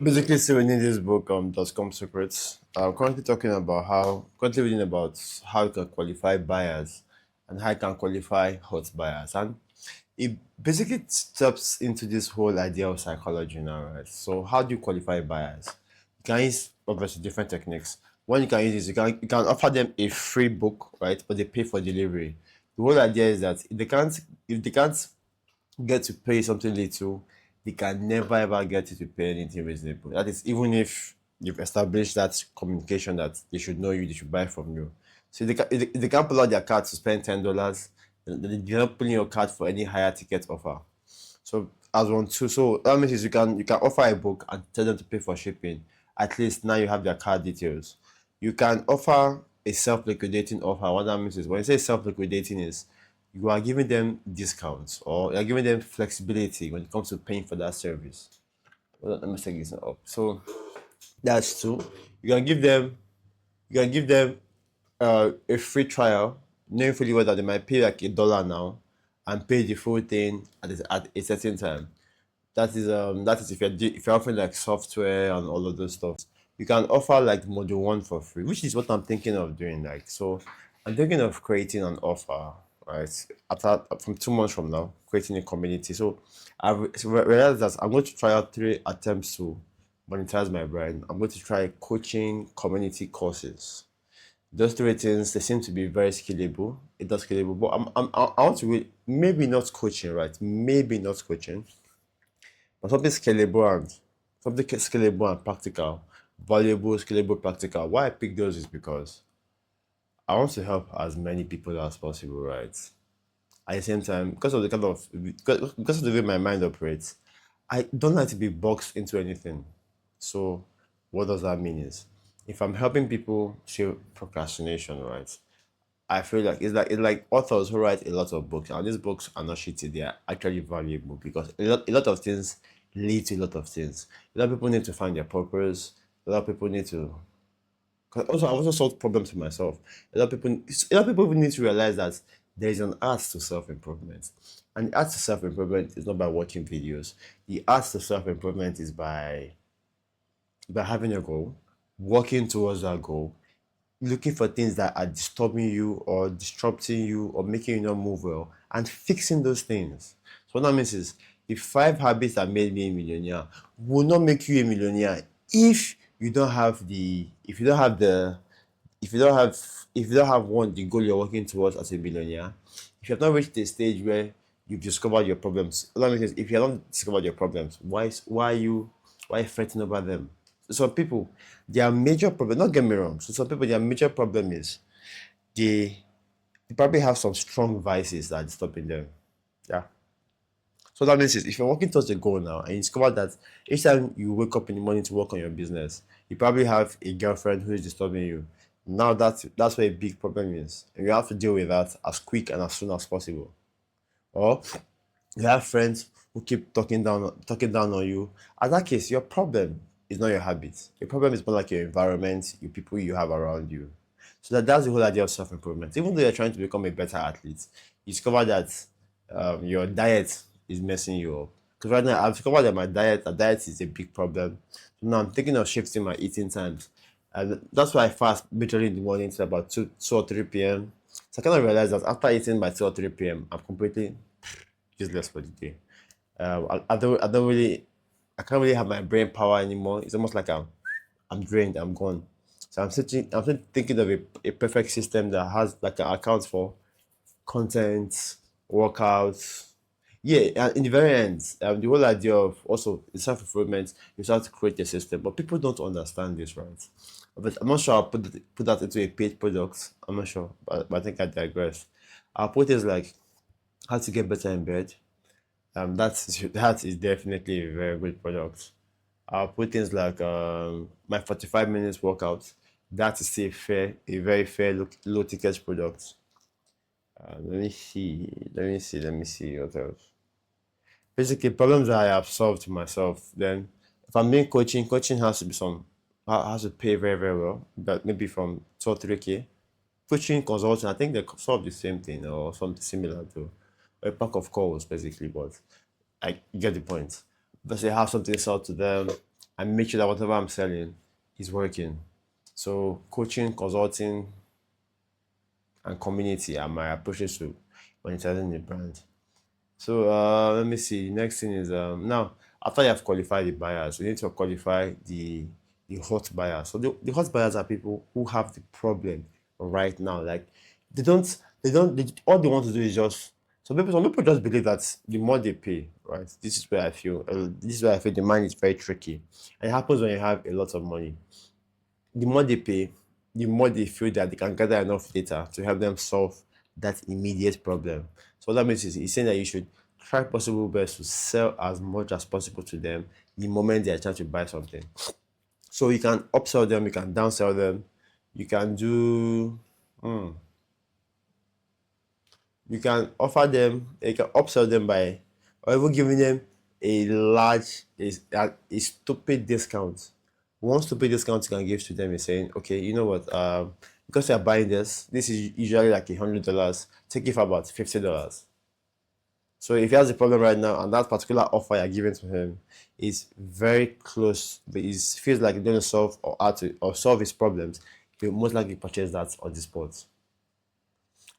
Basically, still reading this book, .com Secrets. I'm currently reading about how you can qualify buyers and how you can qualify hot buyers. And it basically steps into this whole idea of psychology now, right? So, how do you qualify buyers? You can use obviously different techniques. One you can use is you can offer them a free book, right? But they pay for delivery. The whole idea is that if they can't get to pay something little, they can never ever get you to pay anything reasonable. That is, even if you've established that communication that they should know you, they should buy from you. So if they can't pull out their card to spend $10, they're not pulling your card for any higher ticket offer. So as one too, so that means is you can offer a book and tell them to pay for shipping. At least now you have their card details. You can offer a self-liquidating offer. What that means is when you say self-liquidating is you are giving them discounts or you are giving them flexibility when it comes to paying for that service. Well, let me take this up. So that's two. You can give them a free trial, knowing fully well that they might pay like $1 now and pay the full thing at a certain time. That is if you're offering like software and all of those stuff. You can offer like module one for free, which is what I'm thinking of doing. Like so, I'm thinking of creating an offer, right? After from 2 months from now, creating a community. So realized that I'm going to try out 3 attempts to monetize my brand. I'm going to try coaching community courses. Those three things they seem to be very scalable. It does scalable, but I want to maybe not coaching, right? Maybe not coaching, but something scalable and practical, valuable, scalable, practical. Why I pick those is because I want to help as many people as possible, right? At the same time, because of the way my mind operates, I don't like to be boxed into anything. So, what does that mean is, if I'm helping people show procrastination, right? I feel like it's like authors who write a lot of books, and these books are not shitty. They are actually valuable because a lot of things lead to a lot of things. A lot of people need to find their purpose. A lot of people need to. 'Cause also, I've also solved problems for myself. A lot of people even need to realize that there is an art to self improvement, and the art to self improvement is not by watching videos. The art to self improvement is by having a goal, working towards that goal, looking for things that are disturbing you or disrupting you or making you not move well and fixing those things. So what that means is the 5 habits that made me a millionaire will not make you a millionaire if you don't have the if you don't have one the goal you're working towards as a millionaire. If you have not reached the stage where you've discovered your problems, what that means is if you haven't discovered your problems, why are you fretting over them? Some people, their major problem, not get me wrong, so some people, their major problem is they, they probably have some strong vices that are stopping them. Yeah. So that means is if you're working towards a goal now and you discover that each time you wake up in the morning to work on your business, you probably have a girlfriend who is disturbing you. Now that's where a big problem is. And you have to deal with that as quick and as soon as possible. Or you have friends who keep talking down on you. In that case, your problem is not your habits. Your problem is more like your environment, your people you have around you. So that's the whole idea of self improvement. Even though you're trying to become a better athlete, you discover that your diet is messing you up. Because right now I've discovered that diet is a big problem. So now I'm thinking of shifting my eating times. And that's why I fast literally in the morning till about 2 or 3 p.m. So I kind of realized that after eating by 2 or 3 p.m., I'm completely useless for the day. I don't really, I can't really have my brain power anymore. It's almost like I'm drained, I'm gone. So I'm still thinking of a perfect system that has like an account for content, workouts. Yeah, and in the very end, the whole idea of also self improvement, you start to create a system, but people don't understand this, right? But I'm not sure I'll put that into a paid product. I'm not sure, but I think I digress. I'll put it like how to get better in bed. That is definitely a very good product. I'll put things like my 45 minutes workout. That is a very fair low ticket product. Let me see what else. Basically, problems that I have solved to myself. Then, if I'm doing coaching has to be has to pay very very well. But maybe from 2 or 3K. Coaching consulting, I think they solve the same thing or something similar to a pack of calls basically, but I get the point. But they have something to sell to them. and make sure that whatever I'm selling is working. So coaching, consulting, and community are my approaches to monetizing the brand. So let me see. Next thing is now after you have qualified the buyers, you need to qualify the hot buyers. So the hot buyers are people who have the problem right now. Like all they want to do is just some people just believe that the more they pay, right? This is where I feel the mind is very tricky. And it happens when you have a lot of money. The more they pay, the more they feel that they can gather enough data to help them solve that immediate problem. So what that means is he's saying that you should try possible best to sell as much as possible to them the moment they are trying to buy something. So you can upsell them, you can downsell them, you can do you can offer them, you can upsell them by or even giving them a stupid discount. One stupid discount you can give to them is saying, okay, you know what, because you're buying this is usually like $100, take it for about $50. So if he has a problem right now and that particular offer you're giving to him is very close, but it feels like it's going to solve or solve his problems, he'll most likely purchase that on the spot.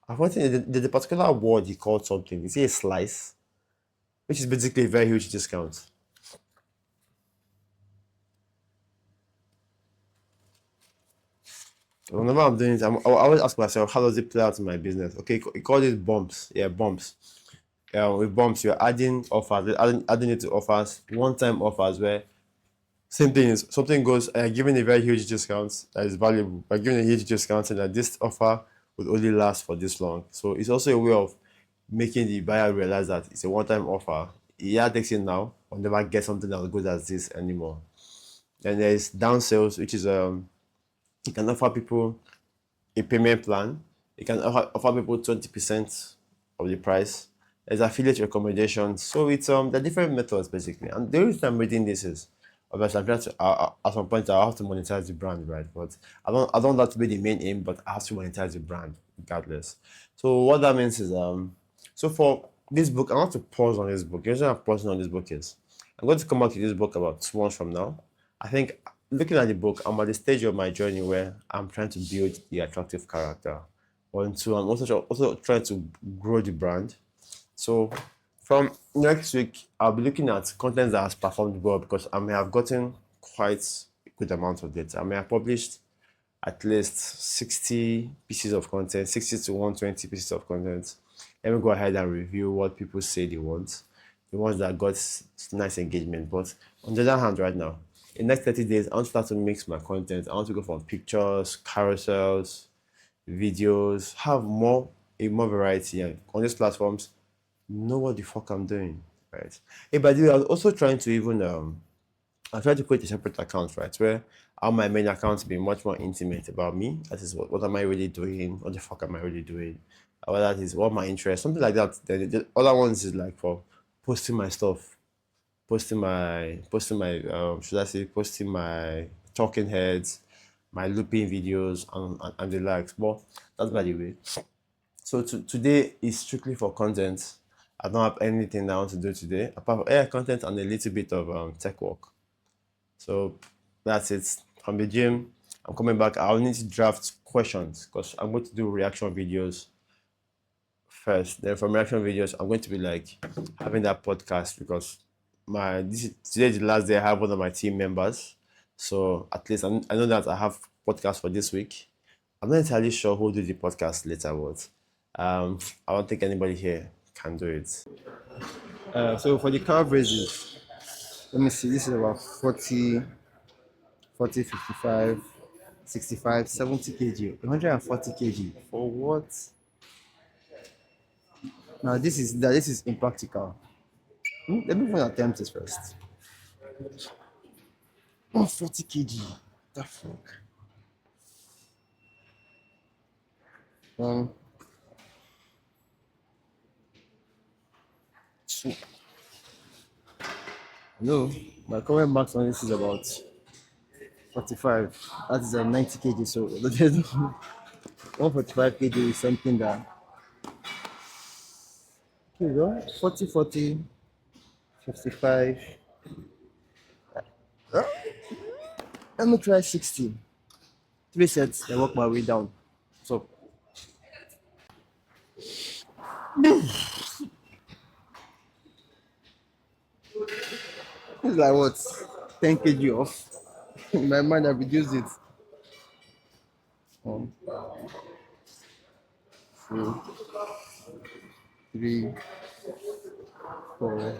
I want to the particular word he called something. Is it a slice? Which is basically a very huge discount. Whenever I'm doing it, I always ask myself, how does it play out in my business? Okay, he called it bumps. Yeah, bumps. With bumps, you're adding offers, adding it to offers, one-time offers where same thing is something goes giving a very huge discount that is valuable, by giving a huge discount and that this offer would only last for this long. So it's also a way of making the buyer realize that it's a one-time offer. Yeah, takes it now, or never get something as good as this anymore. And there is down sales, which is you can offer people a payment plan. You can offer people 20% of the price. There's affiliate recommendations. So it's there are different methods basically. And the reason I'm reading this is obviously I'm trying to at some point I have to monetize the brand, right? But I don't want that to be the main aim, but I have to monetize the brand regardless. So what that means is so for this book, I want to pause on this book. The reason I'm pausing on this book is I'm going to come back to this book about 2 months from now. I think looking at the book, I'm at the stage of my journey where I'm trying to build the attractive character. One, two, I'm also trying to grow the brand. So from next week, I'll be looking at content that has performed well because I may have gotten quite a good amount of data. I may have published at least 60 pieces of content, 60 to 120 pieces of content. Let me go ahead and review what people say they want, the ones that got nice engagement. But on the other hand, right now, in the next 30 days, I want to start to mix my content. I want to go from pictures, carousels, videos, have more variety. And on these platforms, know what the fuck I'm doing, right? Hey, by the way, I was also trying to even I tried to create a separate account, right, where all my main accounts be much more intimate about me. That is what am I really doing? What the fuck am I really doing? What that is, what my interest, something like that. Then the other ones is like for posting my stuff, posting my should I say posting my talking heads, my looping videos and the likes. But that's by the way. So today is strictly for content. I don't have anything I want to do today apart from content and a little bit of tech work. So that's it. From the gym, I'm coming back. I'll need to draft questions because I'm going to do reaction videos first. Then from reaction videos, I'm going to be like having that podcast because today is the last day I have one of my team members. So at least I know that I have podcast for this week. I'm not entirely sure who will do the podcast later, but I don't think anybody here can do it. So for the carb raises, let me see, this is about 40, 40, 55, 65, 70 kg, 140 kg. For what? Now this is impractical. Let me even attempt this first. 140 kg. The fuck? Um, so, no, my current max on this is about 45. That is a 90 kg. So there's 145 kg is something that okay, well, 40, 40, 55. Let me try 60. 3 sets, then work my way down. So it's like what? 10 kg off. In my mind, I reduced it. 1, 2, 3, 4,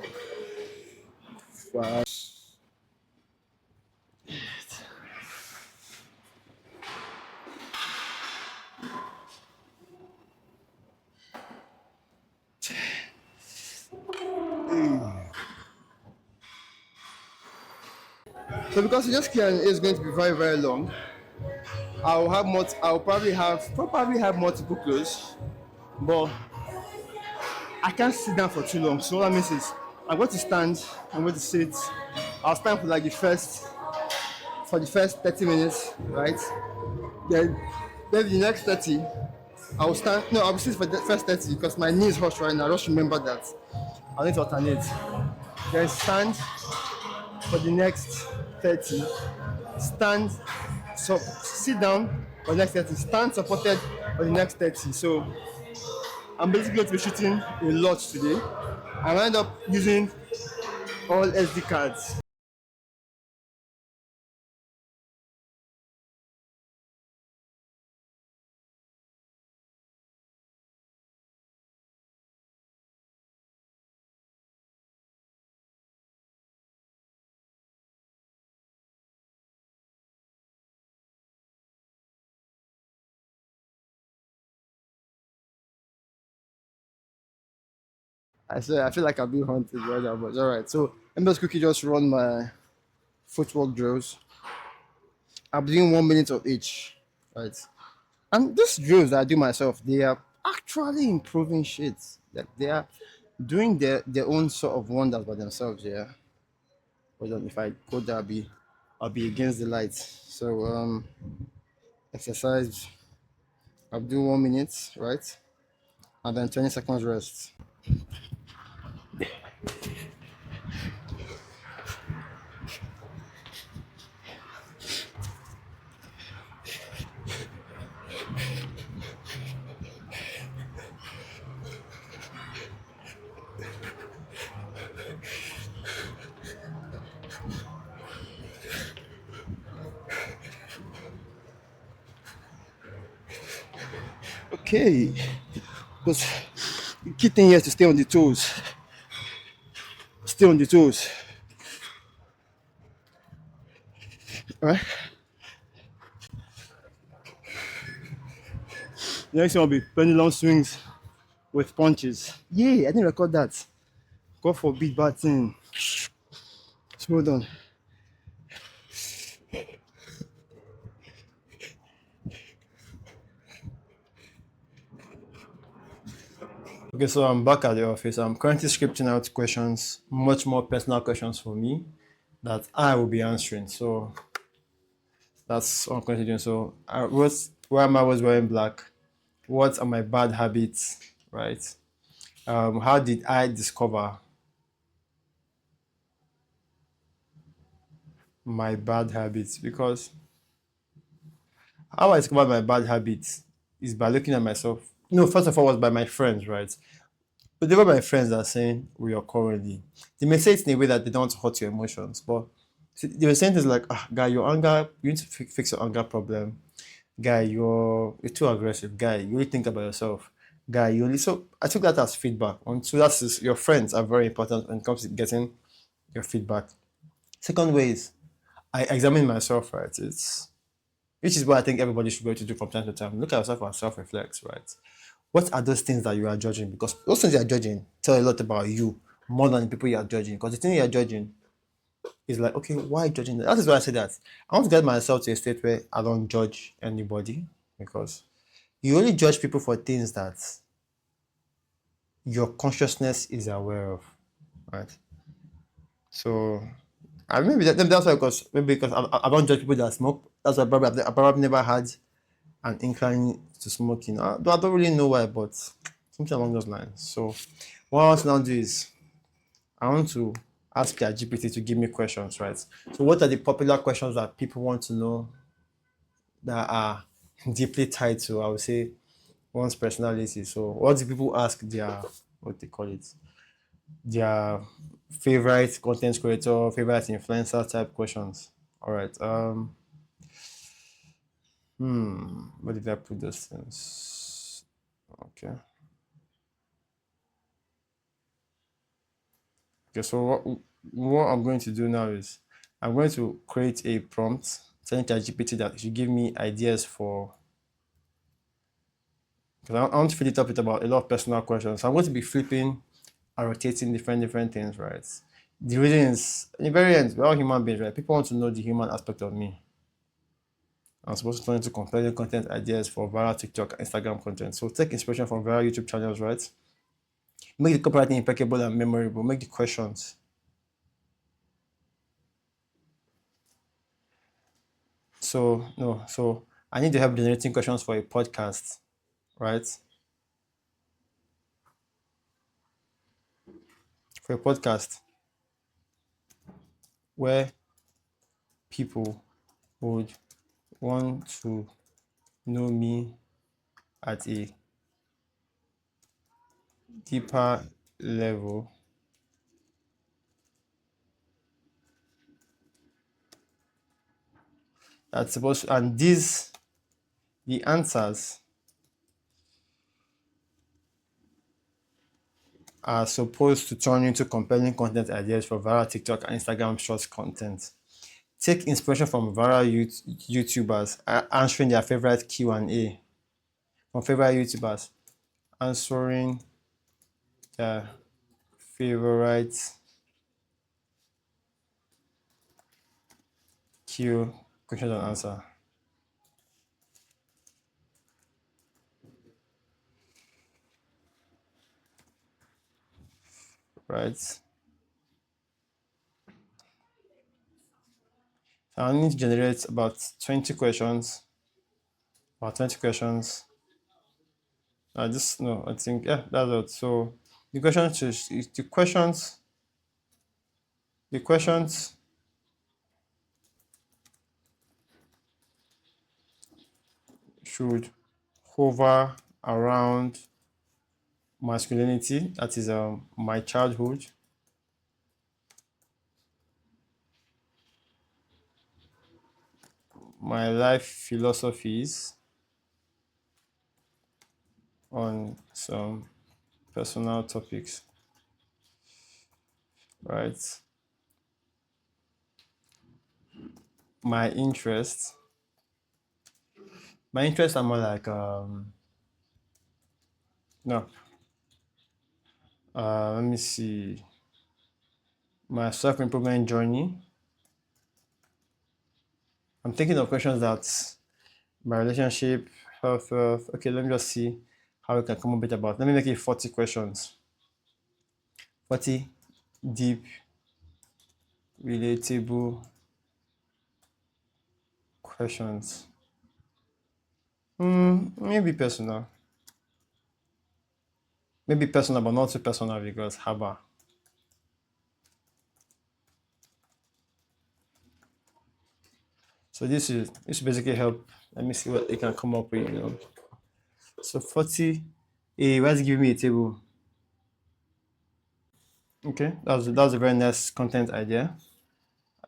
5. So because this Q&A is going to be very very long, I'll probably have multiple clothes, but I can't sit down for too long. So what that means is I'm going to stand, I'm going to sit. I'll stand for like the first 30 minutes, right? Then then the next 30, I'll stand. No, I'll sit for the first 30 because my knee is hot right now. Just remember that. I'll need to alternate. Then stand for the next 30. Stand, so sit down for the next 30. Stand supported for the next 30. So I'm basically going to be shooting a lot today. I end up using all SD cards. I feel like I'm being hunted right now, but it's alright. So let me just quickly just run my footwork drills. I'm doing 1 minute of each, right? And these drills that I do myself, they are actually improving shit. Like they are doing their own sort of wonders by themselves, yeah. Hold on, if I go there, I'll be against the light. So exercise, I'll do 1 minute, right? And then 20 seconds rest. Okay. Because the key thing here is to stay on the toes. Stay on the toes. Alright? The next one will be pendulum swings with punches. Yeah, I didn't record that. God forbid bad thing. So hold on. Okay, so I'm back at the office. I'm currently scripting out questions, much more personal questions for me that I will be answering. So that's what I'm currently doing. So I wrote why am I always wearing black? What are my bad habits? Right? How did I discover my bad habits? Because how I discovered my bad habits is by looking at myself. No, first of all, was by my friends, right? But they were my friends that are saying we are currently. They may say it in a way that they don't hurt your emotions, but they were saying things like, ah, guy, your anger, you need to fix your anger problem. Guy, you're too aggressive. Guy, you really think about yourself. Guy, you only so I took that as feedback. And so your friends are very important when it comes to getting your feedback. Second way is I examine myself, right? It's which is what I think everybody should be able to do from time to time. Look at yourself and self-reflect, right? What are those things that you are judging? Because those things you are judging tell a lot about you more than the people you are judging. Because the thing you are judging is like, okay, why judging that? That is why I say that. I want to get myself to a state where I don't judge anybody because you only judge people for things that your consciousness is aware of, right? So, I maybe that's why because I don't judge people that smoke. That's why I probably never had an incline to smoking. I don't really know why, but something along those lines. So, what I want to now do is I want to ask ChatGPT to give me questions, right? So what are the popular questions that people want to know that are deeply tied to, I would say, one's personality? So what do people ask their, what they call it, their favorite content creator, favorite influencer type questions? All right. Where did I put those things? Okay. Okay, so what I'm going to do now is I'm going to create a prompt telling ChatGPT that it should give me ideas for, because I want to fill it up with about a lot of personal questions. So I'm going to be flipping and rotating different things, right? The reason is, in the very end, we're all human beings, right? People want to know the human aspect of me. I'm supposed to turn into compelling content ideas for viral TikTok, Instagram content. So take inspiration from viral YouTube channels, right? Make the copywriting impeccable and memorable. Make the questions. So no, so I need to help generating questions for a podcast, right? For a podcast where people would want to know me at a deeper level. That's supposed to, and these the answers are supposed to turn into compelling content ideas for viral TikTok and Instagram Shorts content. Take inspiration from viral YouTubers answering their favorite Q&A from favorite YouTubers answering their favorite Q question and answer. Right. So I need to generate about 20 questions. About 20 questions. I just no, I think yeah, that's it. So the questions the questions should hover around masculinity, that is my childhood, my life philosophies on some personal topics, right? My interests. My interests are more like no. Let me see. My self-improvement journey. I'm thinking of questions that my relationship, health. Okay, let me just see how we can come up with about. Let me make it 40 questions. 40 deep, relatable questions. Maybe personal. Maybe personal, but not too personal because haba. So this basically help. Let me see what they can come up with. So 40. Hey, let's give me a table. Okay, that's a very nice content idea.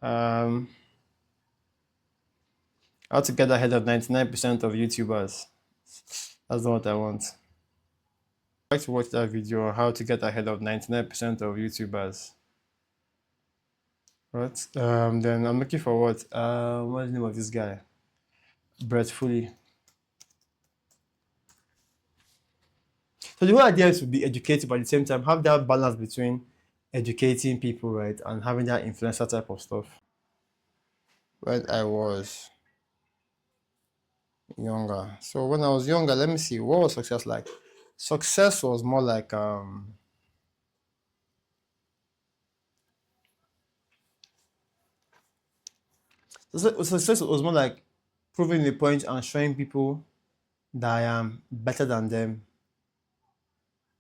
Um, how to get ahead of 99% of YouTubers. That's not what I want. I'd like to watch that video on how to get ahead of 99% of YouTubers. Right. Then I'm looking for what? What's the name of this guy? Brett Fully. So the whole idea is to be educated, but at the same time have that balance between educating people, right, and having that influencer type of stuff. When I was younger. So when I was younger, let me see, what was success like? Success was more like success was more like proving the point and showing people that I am better than them,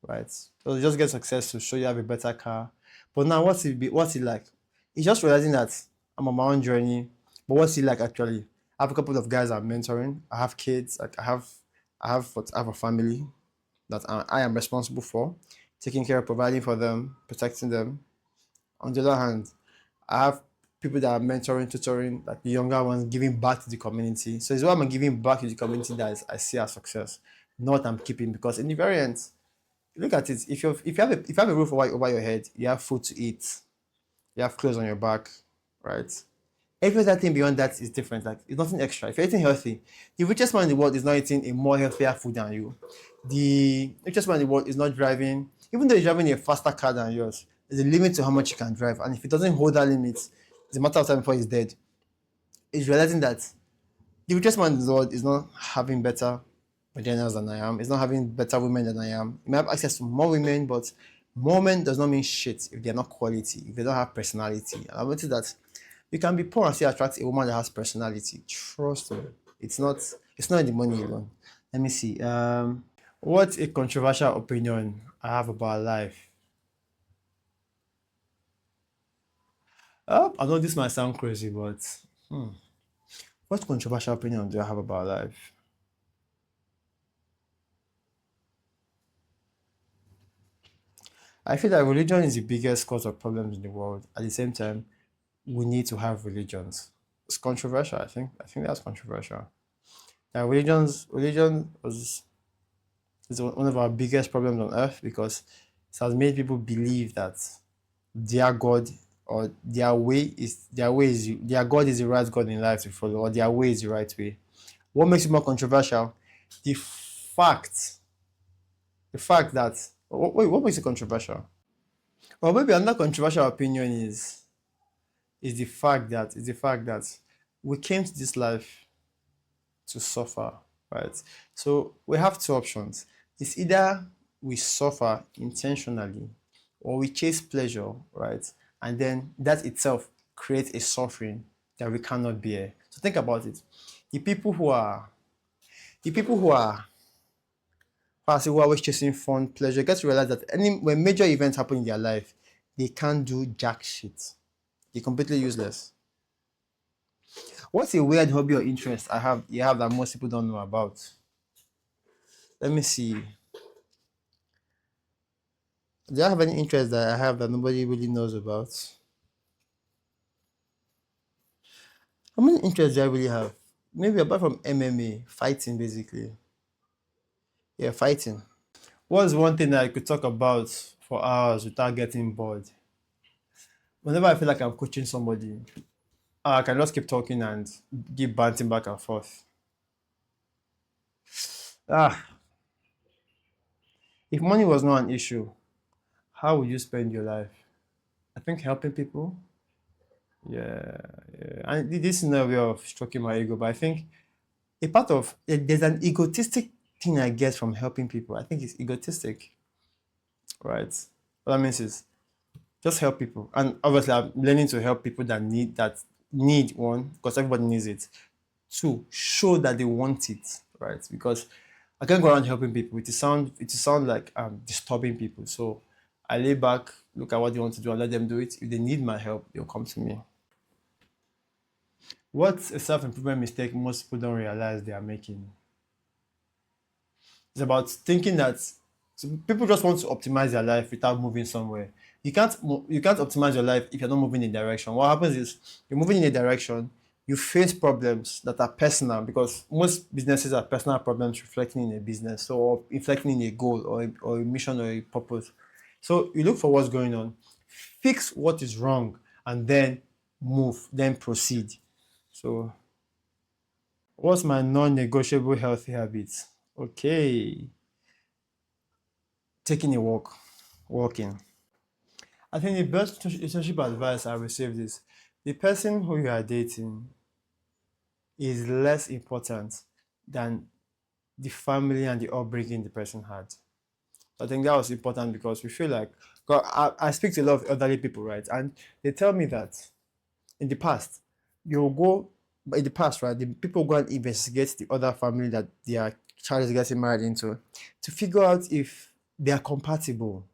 right? So you just get success to show you have a better car. But now, what's it like? It's just realizing that I'm on my own journey. But what's it like actually? I have a couple of guys I'm mentoring. I have kids. Like I have a family that I am responsible for, taking care of, providing for them, protecting them. On the other hand, I have people that are mentoring, tutoring, like the younger ones, giving back to the community. So it's what I'm giving back to the community that I see as success, not I'm keeping. Because in the very end, look at it. If you have a roof over your head, you have food to eat, you have clothes on your back, right? Every other thing beyond that is different. Like it's nothing extra. If you're eating healthy, the richest man in the world is not eating a more healthier food than you. The richest man in the world is not driving, even though he's driving a faster car than yours. There's a limit to how much you can drive, and if it doesn't hold that limit, it's a matter of time before he's dead. He's realizing that the richest man in the world is not having better vaginas than I am. He's not having better women than I am. He may have access to more women, but more men does not mean shit if they're not quality, if they don't have personality. And I've noticed that you can be poor and still attract a woman that has personality. Trust me. It's not in the money alone. Let me see. What a controversial opinion I have about life. I know this might sound crazy, but what controversial opinion do I have about life? I feel that religion is the biggest cause of problems in the world. At the same time, we need to have religions. It's controversial, I think. I think that's controversial. Now, religion is one of our biggest problems on earth because it has made people believe that their God or their God is the right God in life to follow, or their way is the right way. What makes it more controversial? The fact, the fact that wait, what makes it controversial? Or maybe another controversial opinion is the fact that we came to this life to suffer, right? So we have two options. It's either we suffer intentionally or we chase pleasure, right? And then that itself creates a suffering that we cannot bear. So think about it. The people who are the people who are always chasing fun, pleasure, get to realize that when major events happen in their life, they can't do jack shit. They're completely useless. What's a weird hobby or interest you have that most people don't know about? Let me see. Do I have any interest that I have that nobody really knows about? How many interests do I really have? Maybe apart from MMA, fighting basically. Yeah, fighting. What's one thing that I could talk about for hours without getting bored? Whenever I feel like I'm coaching somebody, I can just keep talking and keep banting back and forth. Ah, if money was not an issue, how would you spend your life? I think helping people. Yeah, yeah. And this is not a way of stroking my ego, but I think there's an egotistic thing I get from helping people. I think it's egotistic, right? What that means is just help people, and obviously I'm learning to help people that need one because everybody needs it. Two, show that they want it, right? Because I can't go around helping people. It sound like I'm disturbing people. So I lay back, look at what they want to do, and let them do it. If they need my help, they'll come to me. What's a self-improvement mistake most people don't realize they are making? It's about thinking that so people just want to optimize their life without moving somewhere. You can't optimize your life if you're not moving in a direction. What happens is you're moving in a direction, you face problems that are personal because most businesses are personal problems reflecting in a business, so or reflecting in a goal or a mission or a purpose. So you look for what's going on, fix what is wrong, and then move, then proceed. So what's my non-negotiable healthy habits? Okay, taking a walk, walking. I think the best relationship advice I received is the person who you are dating is less important than the family and the upbringing the person had. I think that was important because we feel like, 'cause I speak to a lot of elderly people, right? And they tell me that in the past, you go, but in the past, right, the people go and investigate the other family that their child is getting married into to figure out if they are compatible.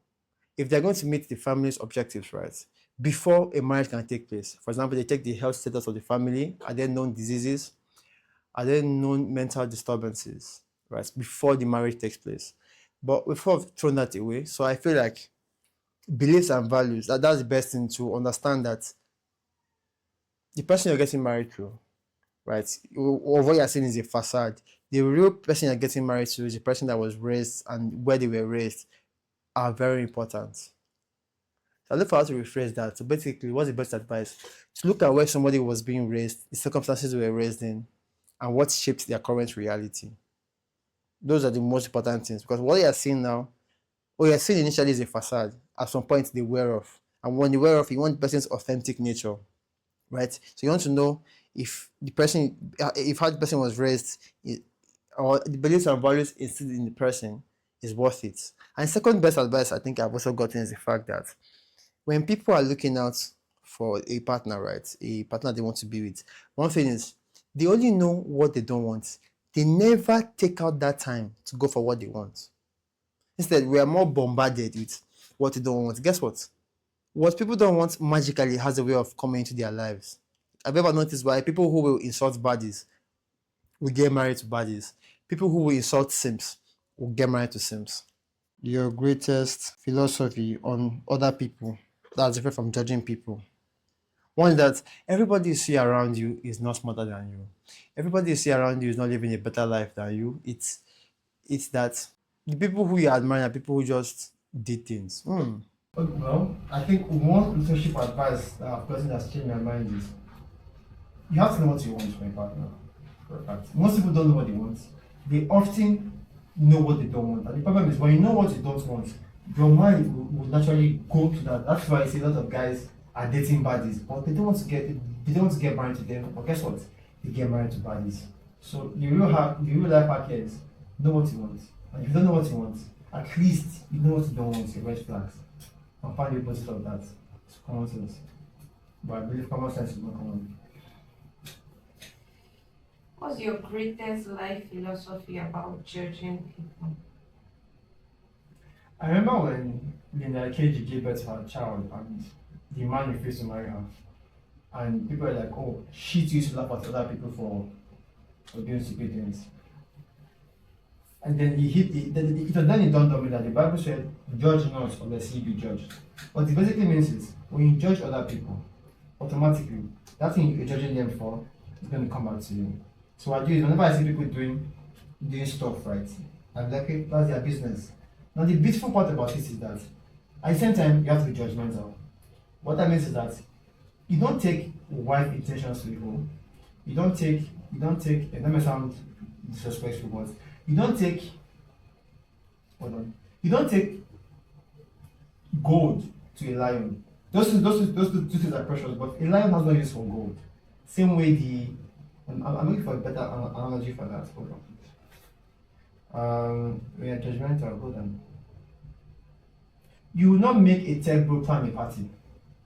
if they're going to meet the family's objectives, right, before a marriage can take place. For example, they take the health status of the family, are there known diseases, are there known mental disturbances, right, before the marriage takes place. But we've sort of thrown that away. So I feel like beliefs and values, that's the best thing to understand, that the person you're getting married to, right, or what you're saying is a facade. The real person you're getting married to is the person that was raised and where they were raised are very important. So I look for how to rephrase that. So basically, what's the best advice? To look at where somebody was being raised, the circumstances they were raised in, and what shaped their current reality. Those are the most important things, because what you're seeing now, what you're seeing initially is a facade. At some point, they wear off. And when you wear off, you want the person's authentic nature, right? So you want to know if the person, if how the person was raised, or the beliefs and values instilled in the person is worth it. And second best advice I think I've also gotten is the fact that when people are looking out for a partner, right, a partner they want to be with, one thing is they only know what they don't want. They never take out that time to go for what they want. Instead, we are more bombarded with what they don't want. Guess what? What people don't want magically has a way of coming into their lives. Have you ever noticed why people who will insult bodies will get married to bodies? People who will insult Sims will get married to Sims. Your greatest philosophy on other people that's different from judging people. One is that everybody you see around you is not smarter than you. Everybody you see around you is not living a better life than you. It's that the people who you admire are people who just did things. Well, I think one relationship advice that I've gotten that's changed my mind is you have to know what you want from a partner. For a fact. Most people don't know what they want. They often know what they don't want. And the problem is when you know what you don't want, your mind will naturally go to that. That's why I see a lot of guys are dating bodies, but they don't want to get married to them. But guess what? They get married to bodies. So the real life hack here is know what you want. And if you don't know what you want, at least you know what you don't want, your red flags. And find the opposite of that. It's common sense. But I believe common sense is not common. What's your greatest life philosophy about judging people? I remember when Linda KG gave birth to her child and the man refused to marry her. And people were like, oh, she used to laugh at other people for doing stupid things. And then it was then it dawned on me that the Bible said, judge not, unless ye be judged. What it basically means is, when you judge other people, automatically, that thing you're judging them for is going to come back to you. So what I do is, whenever I see people doing stuff right, I'm like, okay, that's their business. Now the beautiful part about this is that, at the same time, you have to be judgmental. What that means is that you don't take wife intentions to the home. You don't take, and that may sound disrespectful, but you don't take gold to a lion. Those two things are precious, but a lion has no use for gold. Same way I'm looking for a better analogy for that. Hold on. We are judgmental. Hold on. You will not make a tech bro plan a party.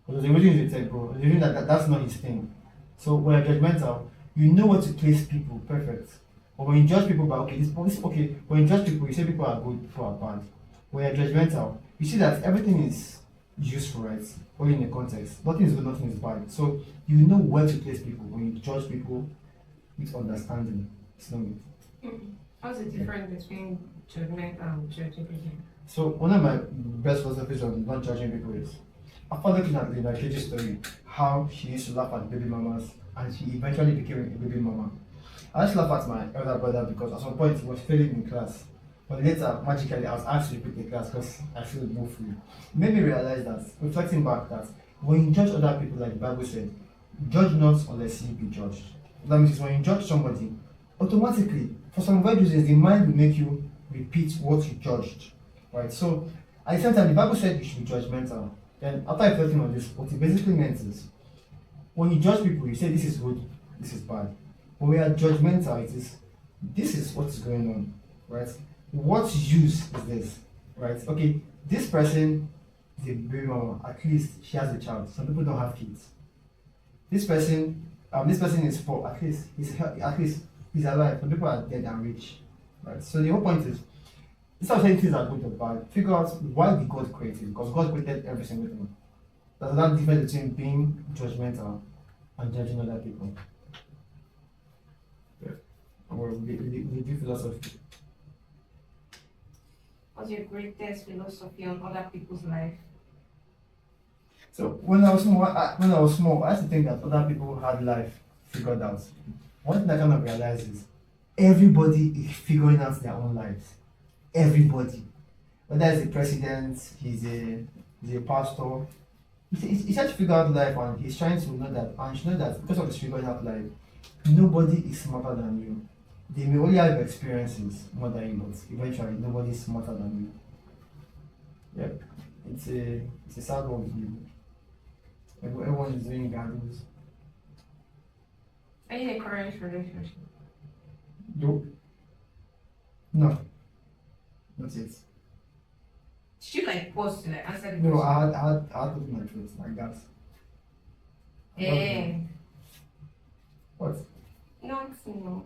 Because the reason is a tech bro. The reason that's not his thing. So when you're judgmental, you know what to place people perfect. But when you judge people by okay, this okay, when you judge people, you say people are good, people are bad. When you're judgmental, you see that everything is useful, right? Or in a context. Nothing is good, nothing is bad. So you know where to place people when you judge people with understanding. It's not me. What's the difference between judgment and judging people? So one of my best philosophies on not judging people is after looking at the Nikeji story, how she used to laugh at baby mamas and she eventually became a baby mama. I used to laugh at my elder brother because at some point he was failing in class. But later, magically, I was asked to repeat the class because I feel more free. It made me realize that, reflecting back, that when you judge other people, like the Bible said, judge not unless you be judged. That means when you judge somebody, automatically, for some weird reasons, the mind will make you repeat what you judged. Right? So, at the same time, the Bible said you should be judgmental. Then, after reflecting on this, what it basically meant is, when you judge people, you say this is good, this is bad. When we are judgmental, it is, this is what is going on. Right? What use is this? Right? Okay, this person is a baby mama. At least she has a child. Some people don't have kids. This person is poor. At least he's alive. Some people are dead and rich. Right? So the whole point is, instead of saying things are good or bad, figure out why did God create it? Because God created every single thing. There's that difference between being judgmental and judging other people. Yeah. Or we do philosophy. What's your greatest philosophy on other people's life? So when I was small, I used to think that other people had life figured out. One thing I kind of realized is everybody is figuring out their own lives. Everybody, whether it's a president, he's a pastor, he's trying to figure out life, and he's trying to know that, and you know that because of his figuring out life, nobody is smarter than you. They may only have experiences more than you, but eventually nobody is smarter than you. Yep, it's a sad one. Everyone is doing gambles. Are you in a current relationship? Nope. No. Not yet. Did you like pause to like answer the No, question? I had to put my throat like that. Eh. What? Not no.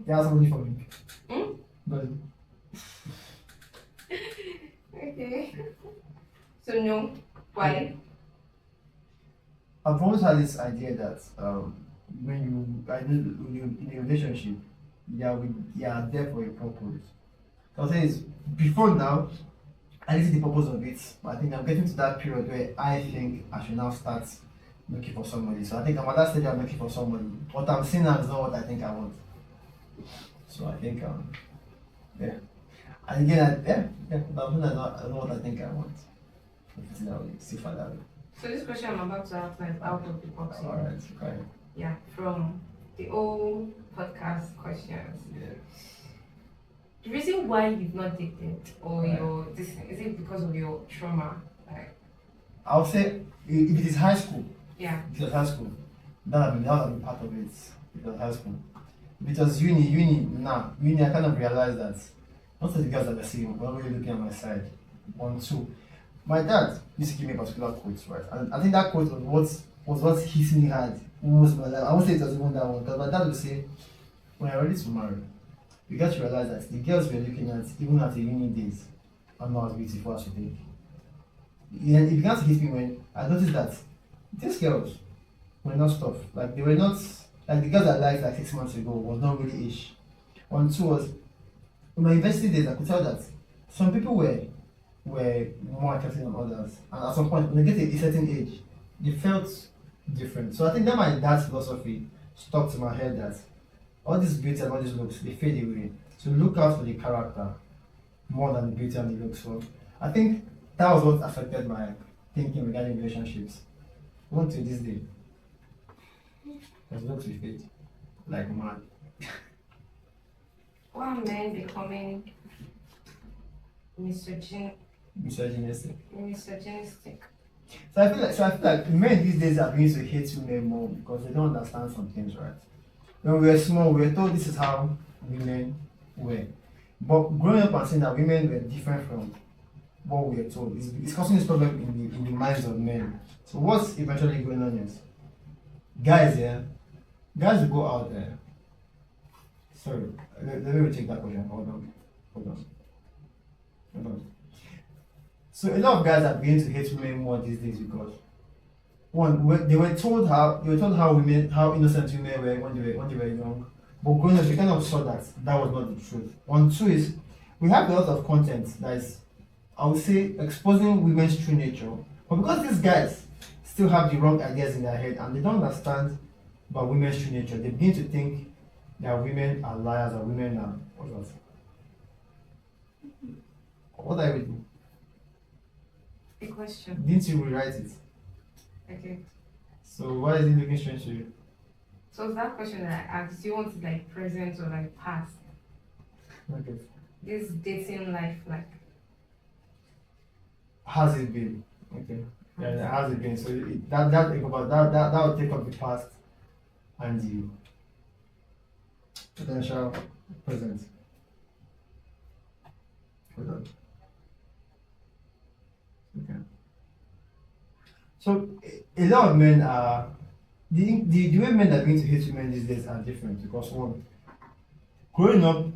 You have somebody for me. Hmm? But Okay. So no. Why? I've always had this idea that when you're in a relationship, you are there for a purpose. So I'll say is before now, I didn't see the purpose of it, but I think I'm getting to that period where I think I should now start looking for somebody. So I think I'm at that stage I'm looking for somebody. What I'm seeing now is not what I think I want. So I think yeah. And again, but I'm not what I think I want. If it's that way, see for that way. So this question I'm about to ask is out of the box. Alright, okay. Yeah, from the old podcast questions. Yeah. The reason why you've not dated or Right. your this is it because of your trauma? Like I'll say if it is high school, yeah. if it was high school, that would have been part of it. If it was high school. If it was uni, I kind of realized that most of the girls that I see were not really looking at my side. One, two. My dad used to give me a particular quote, right? And I think that quote was what hit me hard most of my life. I won't say it was even that one, because my dad would say, when you're ready to marry, you got to realize that the girls we're looking at, even at the uni days, are not as beautiful as you think. Yeah, it began to hit me when I noticed that these girls were not stuff. Like they were not like the girls I liked like 6 months ago was not really ish. One, two was in my university days I could tell that some people were more attractive than others. And at some point when they get to a certain age, they felt different. So I think that my dad's philosophy stuck to my head that all this beauty and all these looks they fade away. So look out for the character more than the beauty and the looks. So I think that was what affected my thinking regarding relationships. Even to this day. Because looks will fade. Like mad. Why are men becoming misogynistic? Misogynistic. Misogynistic. So I feel like men these days are beginning to hate women more because they don't understand some things, right? When we were small, we were told this is how women were. But growing up and seeing that women were different from what we were told is causing this problem in the minds of men. So what's eventually going on is guys, guys will go out there. Sorry, let me retake that question. Hold on. So a lot of guys are beginning to hate women more these days because one, they were told how innocent women were when they were young, but growing up they kind of saw that was not the truth. One, two is we have a lot of content that is, I would say, exposing women's true nature, but because these guys still have the wrong ideas in their head and they don't understand about women's true nature, they begin to think that women are liars or women are what else? What are you reading? A question. Didn't you rewrite it? Okay. So why is it looking strange to you? So that question that I asked, do you want it like present or like past? Okay. This dating life, like Has it been? Okay. Yeah, has it been? So that would take up the past and the potential present. Hold on. Okay. So a lot of men are the way men are going to hate women these days are different because one, growing up,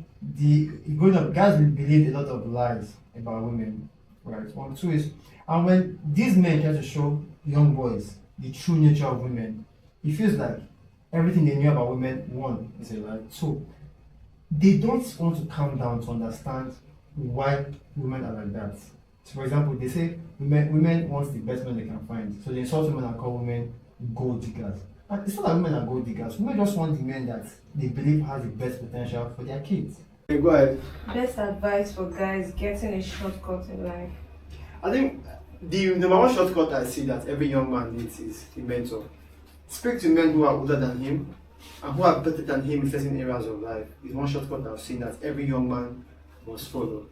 guys will believe a lot of lies about women, right? One, two is, and when these men try to show young boys the true nature of women, it feels like everything they knew about women, one, is a lie. Two, they don't want to calm down to understand why women are like that. So, for example, they say women want the best men they can find. So they insult women and call women gold diggers. And it's not that women are gold diggers. Women just want the men that they believe has the best potential for their kids. Okay, go ahead. Best advice for guys getting a shortcut in life. I think the number one shortcut I see that every young man needs is a mentor. Speak to men who are older than him and who are better than him in certain areas of life. Is one shortcut I've seen that every young man must follow.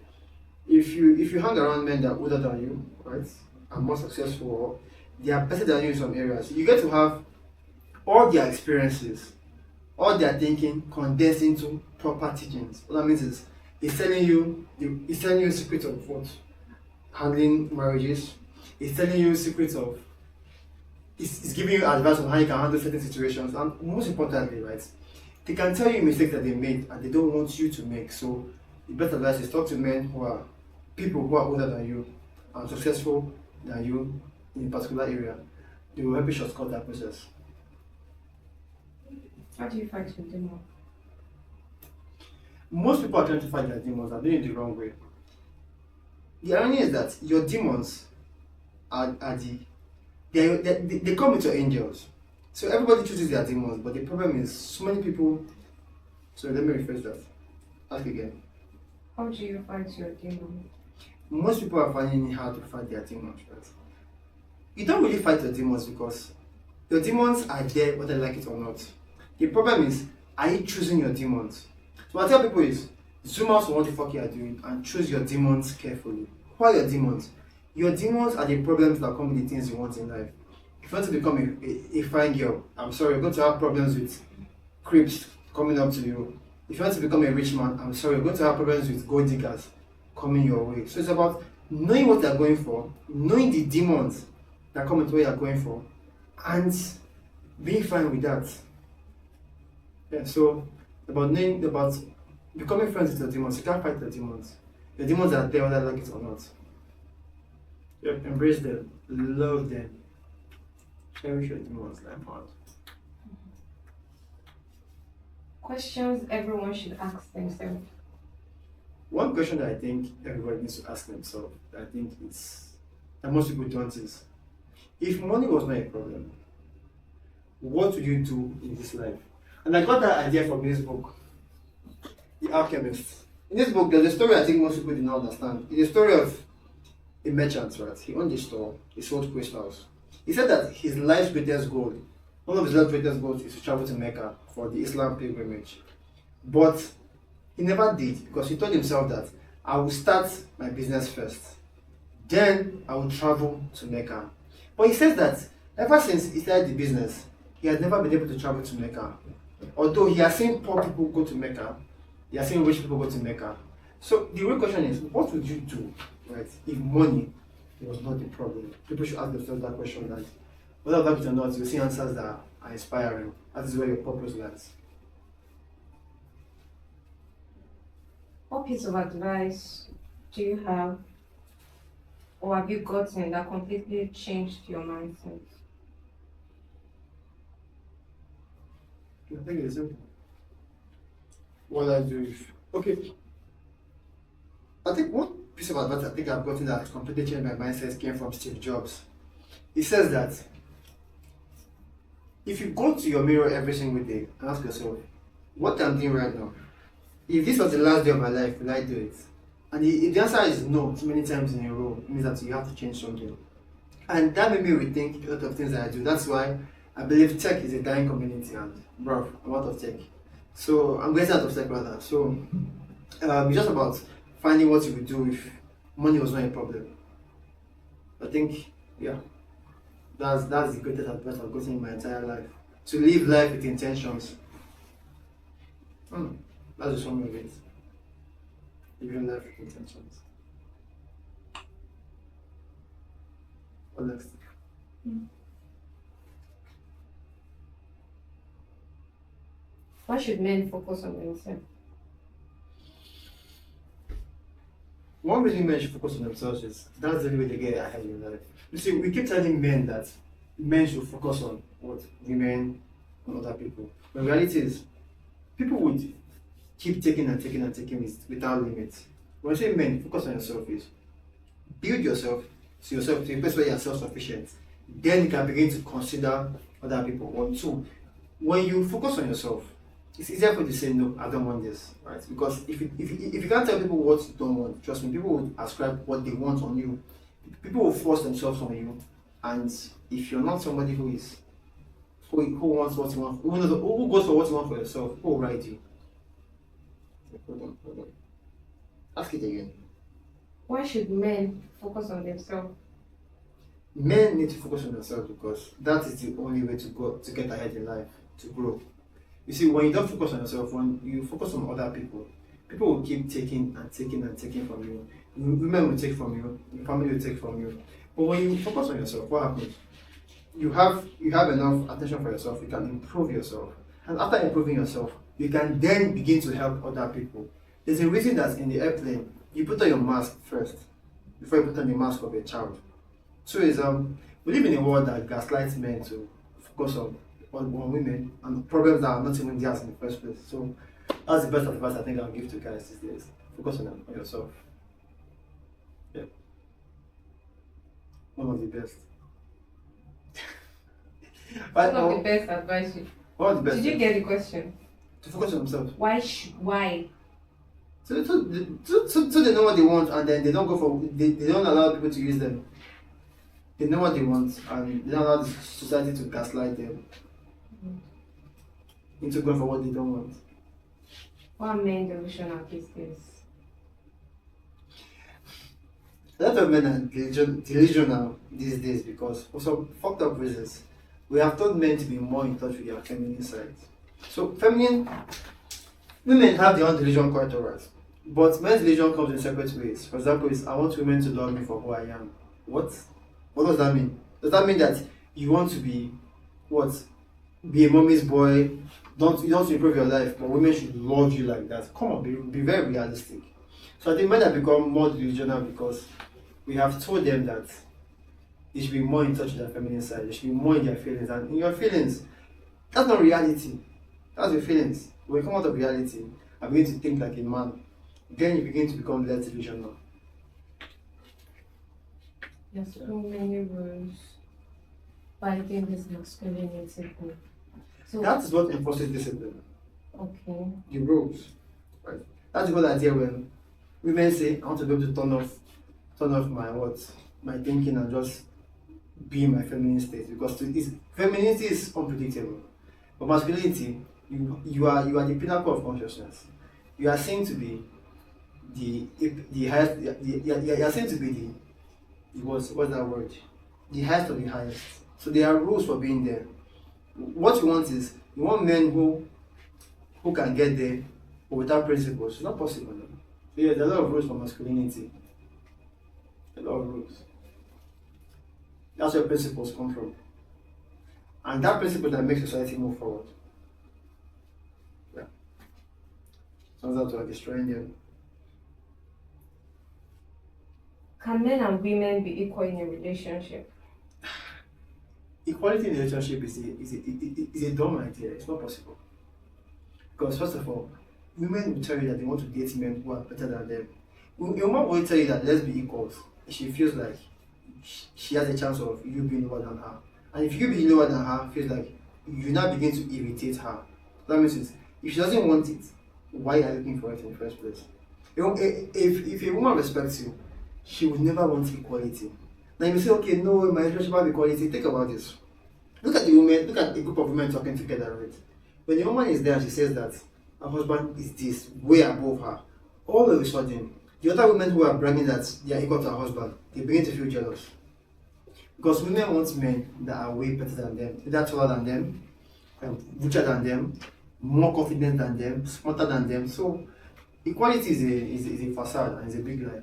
If you hang around men that are older than you, right, and more successful, or they are better than you in some areas, you get to have all their experiences, all their thinking condensed into proper teachings. What that means is it's telling you secrets of what handling marriages. It's telling you secrets of it's giving you advice on how you can handle certain situations, and most importantly, right, they can tell you mistakes that they made and they don't want you to make. So the best advice is talk to men who are people who are older than you and successful than you in a particular area. They will help you shortcut that process. How do you fight your demon? Most people are trying to fight their demons are doing it the wrong way. The irony is that your demons are they come with your angels. So everybody chooses their demons, but the problem is so many people. So let me rephrase that. Ask again. How do you fight your demon? Most people are finding it hard to fight their demons, right? You don't really fight your demons because your demons are there whether you like it or not. The problem is, are you choosing your demons? So what I tell people is, zoom out from what the fuck you are doing and choose your demons carefully. Who are your demons? Your demons are the problems that come with the things you want in life. If you want to become a fine girl, I'm sorry, you're going to have problems with creeps coming up to you. If you want to become a rich man, I'm sorry, you're going to have problems with gold diggers coming your way. So it's about knowing what you're going for, knowing the demons that come with what you're going for, and being fine with that. Yeah, so about becoming friends with your demons. You can't fight your demons. Your demons are there whether you like it or not. Yep, embrace them, love them, cherish your demons like hard. Questions everyone should ask themselves. One question that I think everybody needs to ask themselves, that I think is that most people don't is, if money was not a problem, what would you do in this life? And I got that idea from this book, The Alchemist. In this book, there's a story I think most people do not understand. It's a story of a merchant, right? He owned a store, he sold crystals. He said that his life's greatest goal, one of his life's greatest goals is to travel to Mecca for the Islam pilgrimage. But he never did because he told himself that I will start my business first. Then I will travel to Mecca. But he says that ever since he started the business, he has never been able to travel to Mecca. Although he has seen poor people go to Mecca, he has seen rich people go to Mecca. So the real question is, what would you do, right, if money was not the problem? People should ask themselves that question. That whether that is or not, you see answers that are inspiring. That is where your purpose lies. What piece of advice do you have or have you gotten that completely changed your mindset? I think it's simple. What I do if okay. I think one piece of advice I think I've gotten that completely changed my mindset came from Steve Jobs. He says that if you go to your mirror every single day and ask yourself, what I'm doing right now, if this was the last day of my life, will I do it? And if the answer is no, too many times in a row, it means that you have to change something. And that made me rethink a lot of things that I do. That's why I believe tech is a dying community, and bro, I'm out of tech. So I'm getting out of tech rather. So it's just about finding what you would do if money was not a problem. I think, yeah, that's the greatest advice I've gotten in my entire life. To live life with intentions. That's just one of it. Living life with intentions. What next? Why should men focus on themselves? one reason men should focus on themselves is that's the only way they get ahead in life. You see, we keep telling men that men should focus on what women and other people. But the reality is, people would keep taking and taking and taking without limits. When I say men, focus on yourself is build yourself to a place where you are self-sufficient. Then you can begin to consider other people. One, two, when you focus on yourself, it's easier for you to say no, I don't want this, right? Because if you can't tell people what you don't want, trust me, people will ascribe what they want on you. People will force themselves on you, and if you're not somebody who wants what you want, who goes for what you want for yourself, who will ride you? Hold on. Ask it again. Why should men focus on themselves? Men need to focus on themselves because that is the only way to get ahead in life, to grow. You see, when you don't focus on yourself, when you focus on other people, people will keep taking and taking and taking from you. Women will take from you, your family will take from you. But when you focus on yourself, what happens? You have enough attention for yourself, you can improve yourself. And after improving yourself, you can then begin to help other people. There's a reason that in the airplane, you put on your mask first, before you put on the mask of a child. So we live in a world that gaslights men to focus on women and problems that are not even theirs in the first place. So that's the best advice I think I'll give to guys these days. Focus on yourself. Yeah. One of the best. One of the best advice. One of the best. Did you get the question? To focus on themselves. Why? So they know what they want, and then they don't go for they don't allow people to use them. They know what they want, and they don't allow the society to gaslight them into going for what they don't want. Why are men delusional these days? A lot of men are delusional these days because for some fucked up reasons. We have taught men to be more in touch with their feminine side. So women have their own delusion quite alright. But men's delusion comes in separate ways. For example, I want women to love me for who I am. What? What does that mean? Does that mean that you want to be what? Be a mommy's boy? You don't improve your life, but women should love you like that. Come on, be very realistic. So I think men have become more delusional because we have told them that they should be more in touch with their feminine side. They should be more in their feelings. And in your feelings, that's not reality. That's your feelings. When you come out of reality and begin to think like a man, then you begin to become less delusional. There's so many rules fighting this masculinity thing. So That is what enforces discipline. okay. The rules. Right? That's the whole idea when women say, I want to be able to turn off my thinking and just be in my feminine state. Because femininity is unpredictable. But masculinity, you are the pinnacle of consciousness. You are seen to be the highest. You are seen to be what's that word? The highest of the highest. So there are rules for being there. What you want is you want men who can get there, but without principles. It's not possible. No? So yeah, there are a lot of rules for masculinity. A lot of rules. That's where principles come from. And that principle that makes society move forward. Yeah. Turns out we are destroying them. Can men and women be equal in a relationship? Equality in a relationship is a dumb idea. It's not possible. Because first of all, women will tell you that they want to date men who are better than them. A woman will tell you that let's be equals. She feels like she has a chance of you being lower than her. And if you being lower than her, feels like you now begin to irritate her. That means if she doesn't want it, why are you looking for it in the first place? If a woman respects you, she would never want equality. Now you say, okay, no, my relationship have equality. Think about this. Look at a group of women talking together, right? When the woman is there and she says that her husband is this, way above her, all of a sudden, the other women who are bragging that they are equal to her husband, they begin to feel jealous. Because women want men that are way better than them, either taller than them, richer than them, more confident than them, smarter than them. So equality is a facade and it's a big lie.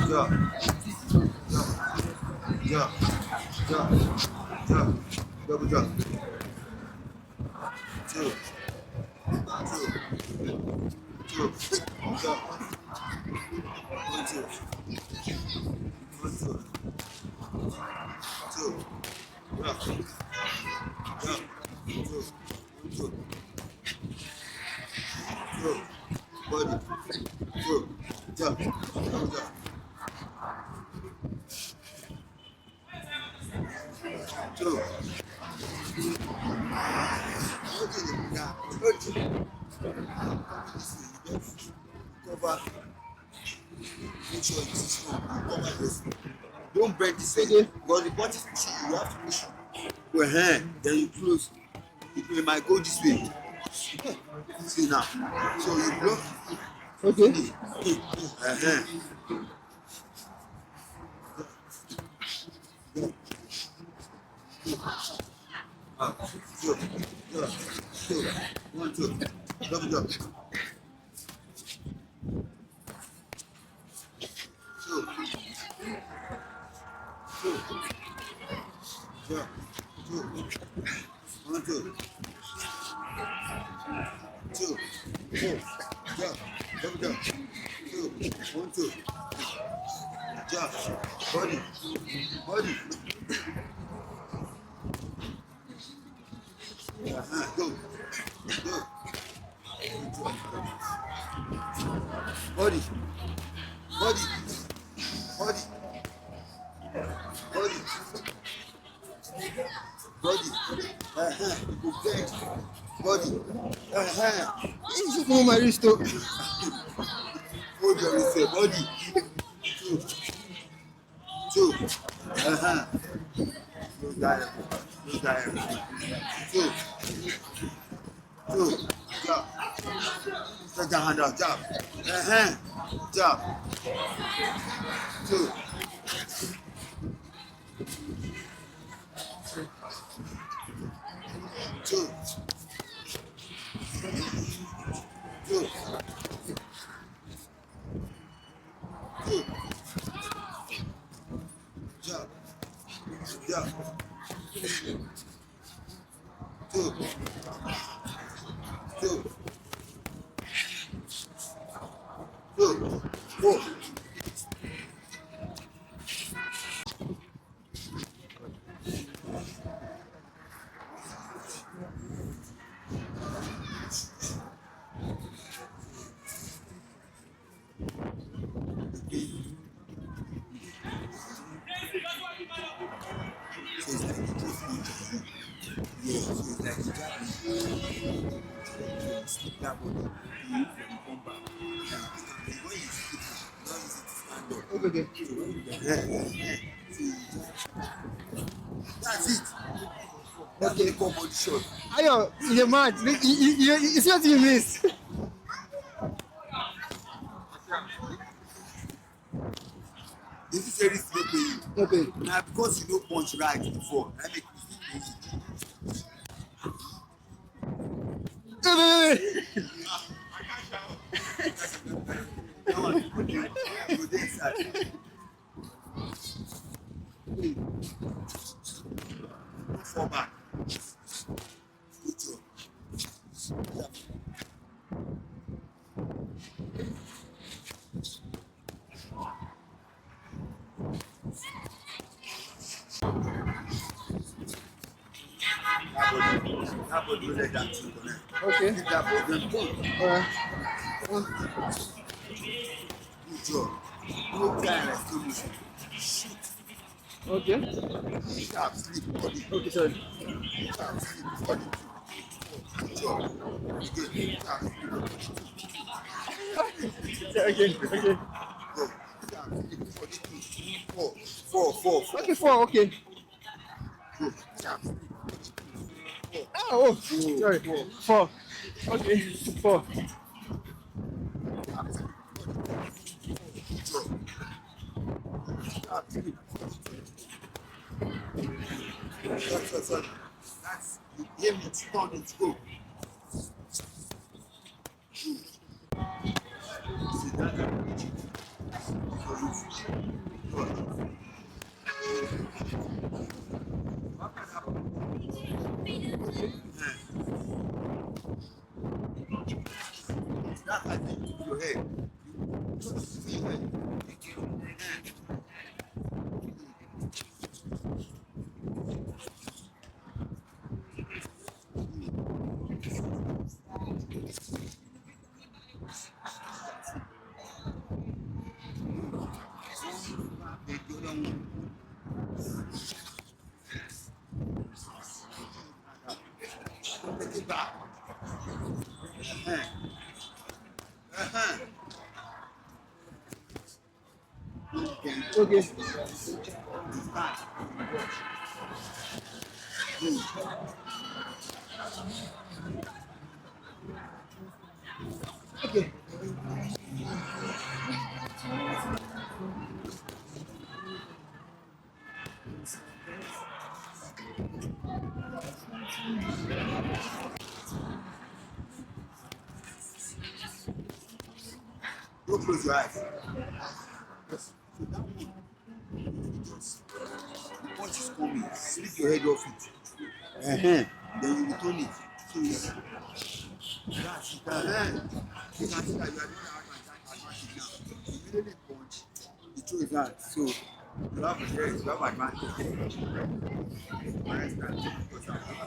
Jump, jump, jump, jump, double jump. Two, two, jump. One, two, one, two, two, jump, jump, two, two, two, body, two, jump, double jump. Two. Cover. Make sure it is full. Cover this. Don't bend this way. Because the body is pushing you. You have to push your hand. Then you close. You might go this way. See now. So you block. Okay. Two, two, one, two, double jump. Two, Jump. 2. 1, 2. 2. 4. Jump. Double jump. 2. 1, 2. Jump. Body. Body. Go. Go. Body. Body. Body. Body. Body. Good. Body. You move my wrist too. Hold your wrist. Body. 2. 2. Close that. Close that. 2. 2. Jump. Stretch your hand out. Jump. Jump. 2. 2. 2. 2. Jump. Jump. 2. 2. 2. 4. That's it. Okay, come on, shot. Ayo, you're mad. You see what you missed? This is a risk you pay. Okay. Now, because you know punch right before, I make you this side. Fall back. Good job. That body let that thing connect. Okay. Keep that body pull. Good job. No time exclamation. Shoot. Okay. Sharp sleep body. Okay, sorry. Sharp sleep body. Good job. Again. Sharp sleep body. Okay. Go. Sharp sleep body. 4. 4. 4. 4. Okay, 4. Okay. Go. Sharp sleep. Oh, sorry. 4. Okay. 4. Sorry. That's you hear me turn it go. See that? That I think your head. Take it back. Okay. Okay. Don't close your eyes. punch is coming, slip your head off it. Then you return it. So it's that's it. You can see that you are doing advantage now. You immediately punch, you throw it out. So you have a yes, you have advantage. For instance, because